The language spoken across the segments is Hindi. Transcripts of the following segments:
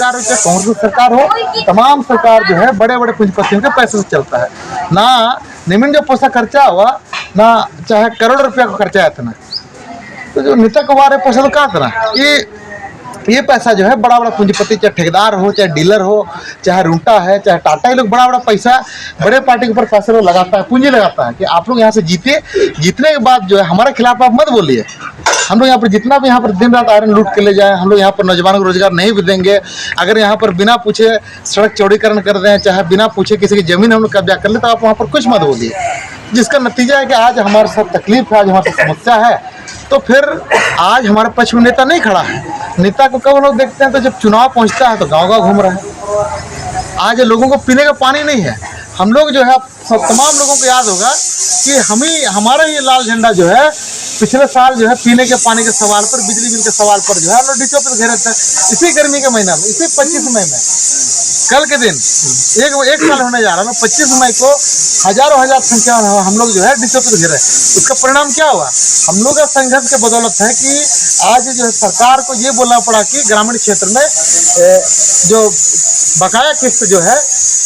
सरकार हो चाहे कांग्रेस की सरकार हो, तमाम सरकार जो है बड़े बड़े पूंजीपतियों के पैसे से चलता है। ना निम्न जो पैसा खर्चा हुआ, ना चाहे करोड़ रुपया का खर्चा है इतना, तो जो नेता कुमार है पैसा तो कहाँ था। ये पैसा जो है बड़ा बड़ा पूंजीपति, चाहे ठेकेदार हो, चाहे डीलर हो, चाहे रुंटा है, चाहे टाटा, ये लोग बड़ा बड़ा पैसा बड़े पार्टी के ऊपर पैसे लोग लगाता है, पूंजी लगाता है कि आप लोग यहाँ से जीते, जीतने के बाद जो है हमारे खिलाफ आप मत बोलिए। हम लोग यहाँ पर जितना भी यहाँ पर दिन रात आयरन लूट के ले जाए, हम लोग यहाँ पर नौजवानों को रोजगार नहीं भी देंगे। अगर यहाँ पर बिना पूछे सड़क चौड़ीकरण कर दें, चाहे बिना पूछे किसी की जमीन हम लोग कब्जा कर ले, तो आप वहाँ पर कुछ मत बोलिए। जिसका नतीजा है कि आज हमारे साथ तकलीफ है, आज हमारे साथ समस्या है, तो फिर आज हमारे पक्ष में नेता नहीं खड़ा है। नेता को कब लोग देखते हैं तो जब चुनाव पहुंचता है तो गांव-गांव घूम रहा है। आज लोगों को पीने का पानी नहीं है। हम लोग जो है तमाम लोगों को याद होगा कि हमारा ये लाल झंडा जो है पिछले साल जो है पीने के पानी के सवाल पर, बिजली बिल के सवाल पर जो है हम लोग डीचो पे घेरे थे। इसी गर्मी के महीना में, इसी 25 मई में, कल के दिन एक साल होने जा रहा है, 25 मई को हजार संख्या हम लोग जो है डीचो पे घेरे। उसका परिणाम क्या हुआ? हम लोग का संघर्ष के बदौलत है कि आज जो है सरकार को ये बोलना पड़ा कि ग्रामीण क्षेत्र में जो बकाया किस्त जो है,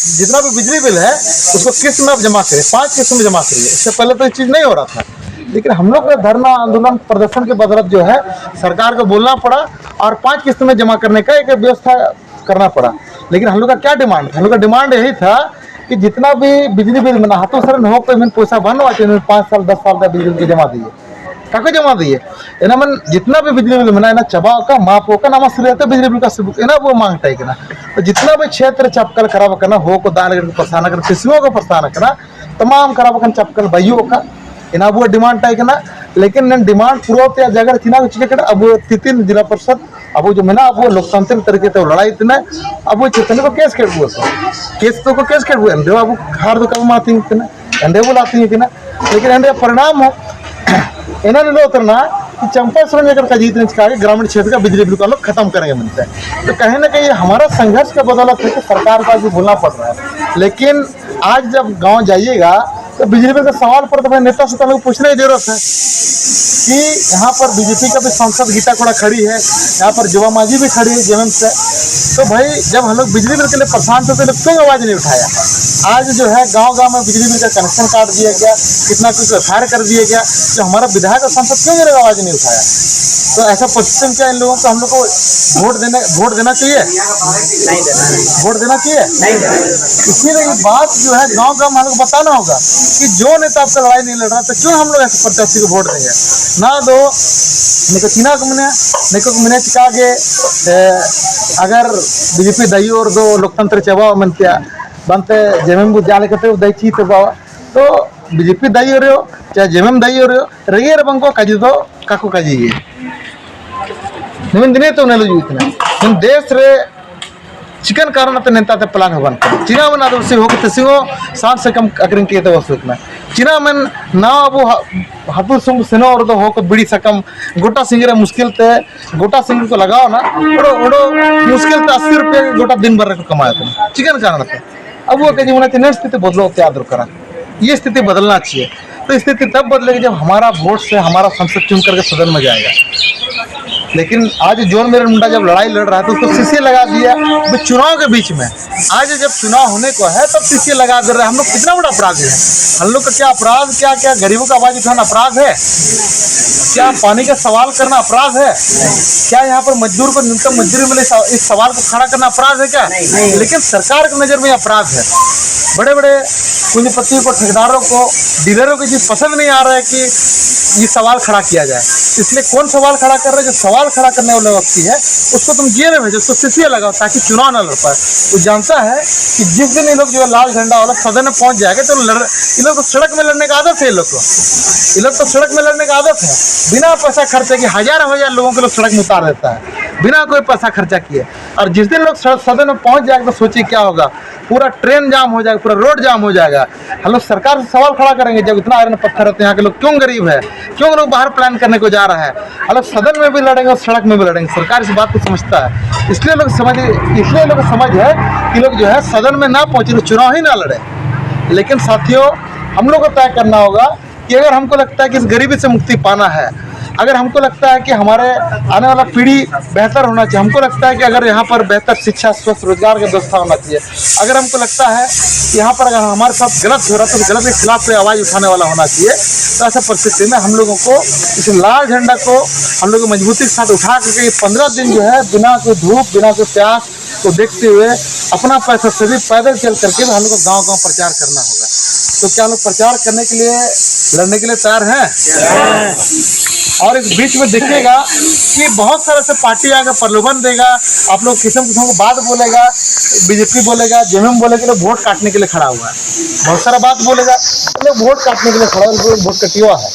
जितना भी बिजली बिल है उसको किस्त में जमा करिए, 5 किस्त में जमा करिए। इससे पहले तो ये चीज़ नहीं हो रहा था, लेकिन हम लोग का धरना आंदोलन प्रदर्शन के बदौलत जो है सरकार को बोलना पड़ा और 5 किस्त में जमा करने का एक व्यवस्था करना पड़ा। लेकिन हम लोग का क्या डिमांड था? हम लोग का डिमांड यही था कि जितना भी बिजली बिल में हाथों सर हो पेमेंट पैसा बनवा 5 साल 10 साल का बिजली बिल जमा दिए, काको जमा दिए एना मन जितना भी बिजली बिल मना चबा का माप का नाम रहते बिजली बिल का सुबुक एना वो मांगता है। तो जितना भी क्षेत्र चपकल खराब करना हो को दाल प्रस्थान कर किस्मों का प्रस्थान करना तमाम खराब चपकल बयू का एना वो डिमांड टाइकना। लेकिन नन डिमांड पूरा जगह चीना चिके अब 3 जिला परिषद अब जो मेना अब लोकतांत्रिक तरीके से लड़ाई इतना अब चितने को केस केटबो केस तो को केस केटबो एंडे अब हार दो कब माती एंडे बोलाती है कि ना। लेकिन एंडे परिणाम हो एना लो उतरना कि चंपा सुरंग अगर का जीतने का ग्रामीण क्षेत्र का बिजली बिल को लोग खत्म करेंगे मिलता है। तो कहीं ना कहीं हमारा संघर्ष का बदौलत है कि सरकार का भी बोलना पड़ रहा है। लेकिन आज जब गांव जाइएगा तो बिजली बिल के सवाल पर तो भाई नेता से तो पूछने की जरूरत है कि यहाँ पर बीजेपी का भी सांसद गीता कोड़ा खड़ी है, यहाँ पर जुवा मांझी भी खड़ी है जेएमएम से। तो भाई जब हम लोग बिजली बिल के लिए परेशान थे तो लोग क्यों आवाज़ नहीं उठाया? आज जो है गांव-गांव में बिजली बिल का कनेक्शन काट दिया गया, कितना कुछ एफआईआर कर दिया गया, तो हमारा विधायक और सांसद क्यों मेरे आवाज़ नहीं उठाया? तो ऐसा परिस्थिति में क्या इन लोगों को हम लोग को वोट देना चाहिए? वोट देना चाहिए? इसीलिए ये बात जो है गाँव-गाँव में हम लोग बताना होगा कि जो नेता आपका लड़ाई नहीं लड़ रहा तो क्यों हम लोग ऐसे प्रत्याशी को वोट देंगे? ना दो निको चीना को मैंने चिका के अगर बीजेपी दई और दो लोकतंत्र चबा मनते बनते जेएमएम को जाले करते दई ची तो बीजेपी दई हो रहे हो चाहे जेएमएम दई हो रहे हो रेगे रबंग को काजी दो काको काजी निमन दिने तो नेलो इतना देश रे चिकन कारण नेता प्लान होगन चीना मन आदि हो तसिंगो सात से कम अग्रिम किए तो वसूलना चीना मन ना अब हाथू संग सेनो और हो को बिड़ी सकम गोटा सिंगरे मुश्किल ते गोटा सिंगर को लगाओ ना ओडो मुश्किल ते 80 रुपये गोटा दिन भर को कमाया तुम चिकन कारण ते अब वो कहीं होना चाहिए स्थिति बदलो त्याग करा। ये स्थिति बदलना चाहिए। तो स्थिति तब बदलेगी जब हमारा वोट से हमारा संसद चुन करके सदन में जाएगा। लेकिन आज जोन मेरे मुंडा जब लड़ाई लड़ रहा है तो उसको सीसी लगा दिया चुनाव के बीच में। आज जब चुनाव होने को है तब सीसी लगा दे रहे हैं। हम लोग कितना बड़ा अपराध है? हम लोग का क्या अपराध? क्या गरीबों का आवाज उठाना अपराध है? क्या पानी का सवाल करना अपराध है? क्या यहाँ पर मजदूर को न्यूनतम मजदूरी मिले इस सवाल को खड़ा करना अपराध है क्या? लेकिन सरकार की नज़र में अपराध है। बड़े बड़े पूंजीपतियों को, ठेकेदारों को, डीलरों को चीज़ पसंद नहीं आ रहा है कि ये सवाल खड़ा किया जाए। इसलिए कौन सवाल खड़ा कर रहा है? जो सवाल खड़ा करने वाला व्यक्ति है उसको तुम जेल में भेजो, उसको सीसी लगाओ ताकि चुनाव न लड़ पाए। वो जानता है कि जिस दिन ये लोग जो है लाल झंडा वाला सदन में पहुंच जाएगा तो इन लोग को सड़क में लड़ने का आदत है। ये लोग तो सड़क में लड़ने का आदत है। बिना पैसा खर्चे के हजार लोगों को लोग सड़क में उतार देता है बिना कोई पैसा खर्चा किए। और जिस दिन लोग सदन में पहुंच जाएगा तो सोचिए क्या होगा? पूरा ट्रेन जाम हो जाएगा, पूरा रोड जाम हो जाएगा। हम लोग सरकार से सवाल खड़ा करेंगे जब इतना आयरन पत्थर रहते हैं यहाँ के लोग क्यों गरीब है, क्यों लोग बाहर प्लान करने को जा रहा है। हम लोग सदन में भी लड़ेंगे और सड़क में भी लड़ेंगे। सरकार इस बात को समझता है। इसलिए लोग समझ है कि लोग जो है सदन में ना पहुँचे, चुनाव ही ना लड़े। लेकिन साथियों हम लोग को तय करना होगा कि अगर हमको लगता है कि इस गरीबी से मुक्ति पाना है, अगर हमको लगता है कि हमारे आने वाला पीढ़ी बेहतर होना चाहिए, हमको लगता है कि अगर यहाँ पर बेहतर शिक्षा, स्वस्थ रोजगार की व्यवस्था होना चाहिए, अगर हमको लगता है कि यहाँ पर अगर हमारे साथ गलत हो रहा है तो गलत के खिलाफ कोई आवाज़ उठाने वाला होना चाहिए, तो ऐसा परिस्थिति में हम लोगों को इस लाल झंडा को हम लोग मजबूती के साथ उठा करके 15 दिन जो है बिना कोई धूप, बिना कोई प्यास को देखते हुए अपना पैसा से भी पैदल चल करके हम लोग को गाँव-गाँव प्रचार करना होगा। तो क्या लोग प्रचार करने के लिए, लड़ने के लिए तैयार हैं? और इस बीच में देखिएगा कि बहुत सारे से पार्टी आगे प्रलोभन देगा, आप लोग किस्म किस्म की बात बोलेगा, बीजेपी बोलेगा, जेएमएम बोलेगा, लोग वोट काटने के लिए खड़ा हुआ है, बहुत सारा बात बोलेगा, लोग वोट काटने के लिए खड़ा हुआ, वोट कटिया है।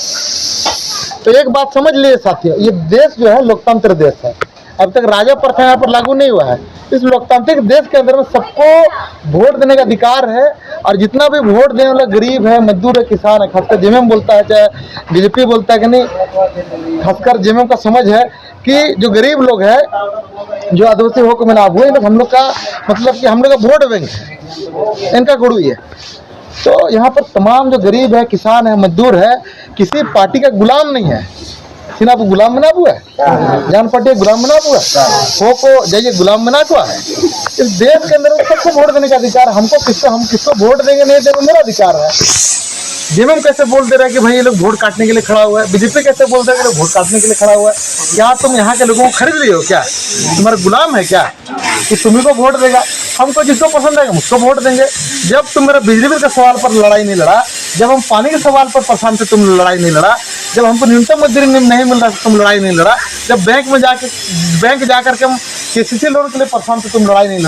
तो एक बात समझ लिए साथियों, ये देश जो है लोकतंत्र देश है, अब तक राजा प्रथा यहाँ पर लागू नहीं हुआ है। इस लोकतांत्रिक देश के अंदर में सबको वोट देने का अधिकार है, और जितना भी वोट देने वाला गरीब है, मजदूर है, किसान है, खासकर जेएमएम बोलता है चाहे बीजेपी बोलता है कि नहीं, खासकर जेएमएम का समझ है कि जो गरीब लोग हैं, जो आदिवासी हो को मिला हुए, हम लोग का मतलब कि हम लोग का वोट बैंक है, इनका गुरु ही है। तो यहाँ पर तमाम जो गरीब है, किसान है, मजदूर है, किसी पार्टी का गुलाम नहीं है। सिर्फ आपको गुलाम बना हुआ है, जान पार्टी गुलाम बना हुआ है, हो को जाइए गुलाम बना हुआ है। इस देश के अंदर सबको वोट देने का अधिकार, हम किसको वोट देंगे नहीं देंगे मेरा अधिकार है। जेएमएम कैसे बोल दे रहा है कि भाई ये लोग वोट काटने के लिए खड़ा हुआ है, बीजेपी कैसे बोल रहा है कि लोग वोट काटने के लिए खड़ा हुआ है? क्या तुम यहाँ के लोगों को खरीद रही हो क्या? तुम्हारा गुलाम है क्या कि तुम्ही को वोट देगा? हमको जिसको पसंद आएगा उसको वोट देंगे। जब तुम मेरा बिजली बिल का सवाल पर लड़ाई नहीं लड़ा, जब हम पानी के सवाल पर परेशान थे तुम लड़ाई नहीं लड़ा, जब हमको न्यूनतम मजदूरी नहीं मिल रहा तुम लड़ाई नहीं लड़ा, जब बैंक में जाकर के हम केसीसी लोन के लिए परेशान थे तुम लड़ाई नहीं लड़ा।